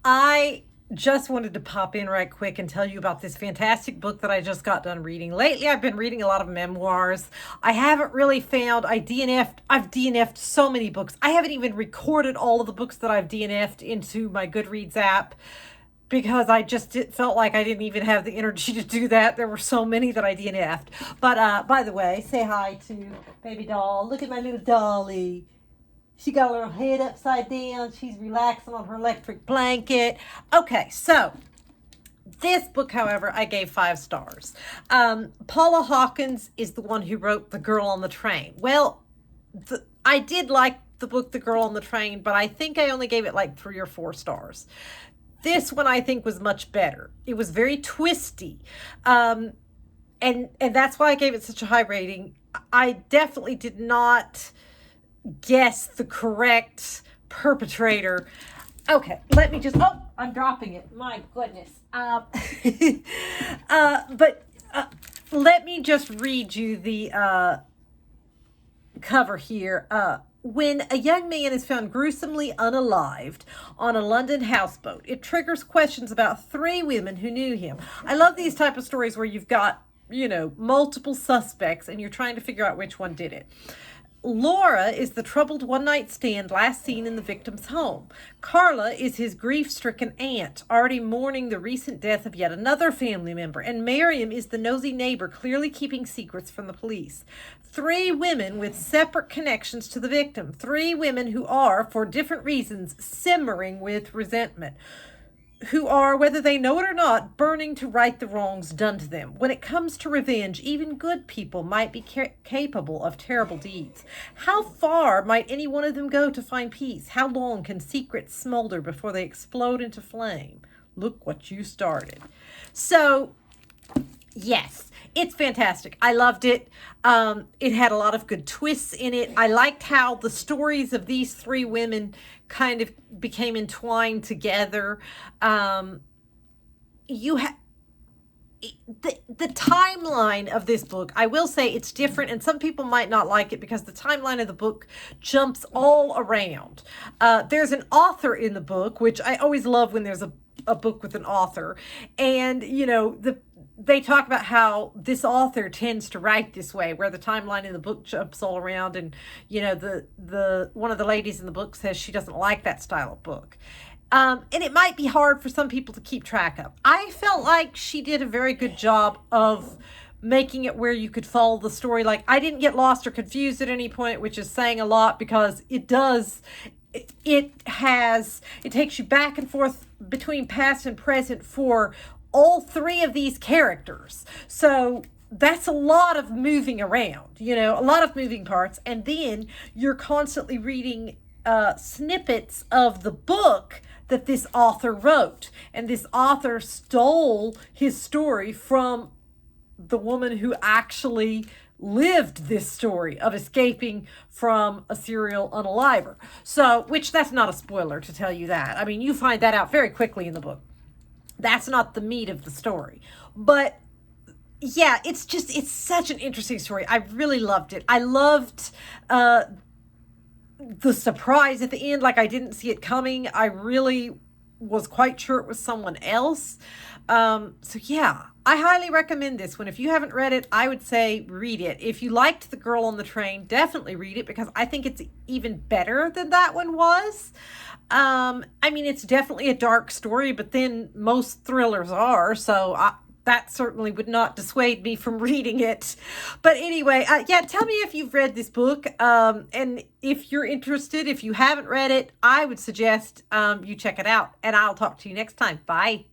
I just wanted to pop in right quick and tell you about this fantastic book that I just got done reading. Lately, I've been reading a lot of memoirs. I haven't really found, I've DNF'd so many books. I haven't even recorded all of the books that I've DNF'd into my Goodreads app because felt like I didn't even have the energy to do that. There were so many that I DNF'd. But by the way, say hi to baby doll. Look at my little dolly. She got her little head upside down. She's relaxing on her electric blanket. Okay, so this book, however, I gave 5 stars. Paula Hawkins is the one who wrote The Girl on the Train. Well, I did like the book The Girl on the Train, but I think I only gave it like 3 or 4 stars. This one I think was much better. It was very twisty. And that's why I gave it such a high rating. I definitely did not guess the correct perpetrator. Okay, let me just, oh, I'm dropping it. My goodness. But let me just read you the cover here. When a young man is found gruesomely unalived on a London houseboat, it triggers questions about 3 women who knew him. I love these type of stories where you've got, multiple suspects and you're trying to figure out which one did it. Laura is the troubled one-night stand last seen in the victim's home. Carla is his grief-stricken aunt, already mourning the recent death of yet another family member. And Miriam is the nosy neighbor, clearly keeping secrets from the police. 3 women with separate connections to the victim. 3 women who are, for different reasons, simmering with resentment. Who are, whether they know it or not, burning to right the wrongs done to them. When it comes to revenge, even good people might be capable of terrible deeds. How far might any one of them go to find peace? How long can secrets smolder before they explode into flame? Look what you started. So, yes, it's fantastic. I loved it. It had a lot of good twists in it. I liked how the stories of these 3 women kind of became entwined together. You have the timeline of this book. I will say it's different, and some people might not like it because the timeline of the book jumps all around. There's an author in the book, which I always love when there's a book with an author, and they talk about how this author tends to write this way, where the timeline in the book jumps all around, and the one of the ladies in the book says she doesn't like that style of book. And it might be hard for some people to keep track of. I felt like she did a very good job of making it where you could follow the story. Like, I didn't get lost or confused at any point, which is saying a lot, because it takes you back and forth between past and present for all 3 of these characters. So that's a lot of moving around, a lot of moving parts. And then you're constantly reading snippets of the book that this author wrote. And this author stole his story from the woman who actually lived this story of escaping from a serial unaliver. So, which that's not a spoiler to tell you that. I mean, you find that out very quickly in the book. That's not the meat of the story. But yeah, it's such an interesting story. I really loved it. I loved the surprise at the end. Like, I didn't see it coming. I really was quite sure it was someone else. So yeah, I highly recommend this one. If you haven't read it, I would say read it. If you liked The Girl on the Train, definitely read it, because I think it's even better than that one was. I mean, it's definitely a dark story, but then most thrillers are, so that certainly would not dissuade me from reading it. But anyway, yeah, tell me if you've read this book, and if you're interested. If you haven't read it, I would suggest you check it out, and I'll talk to you next time. Bye.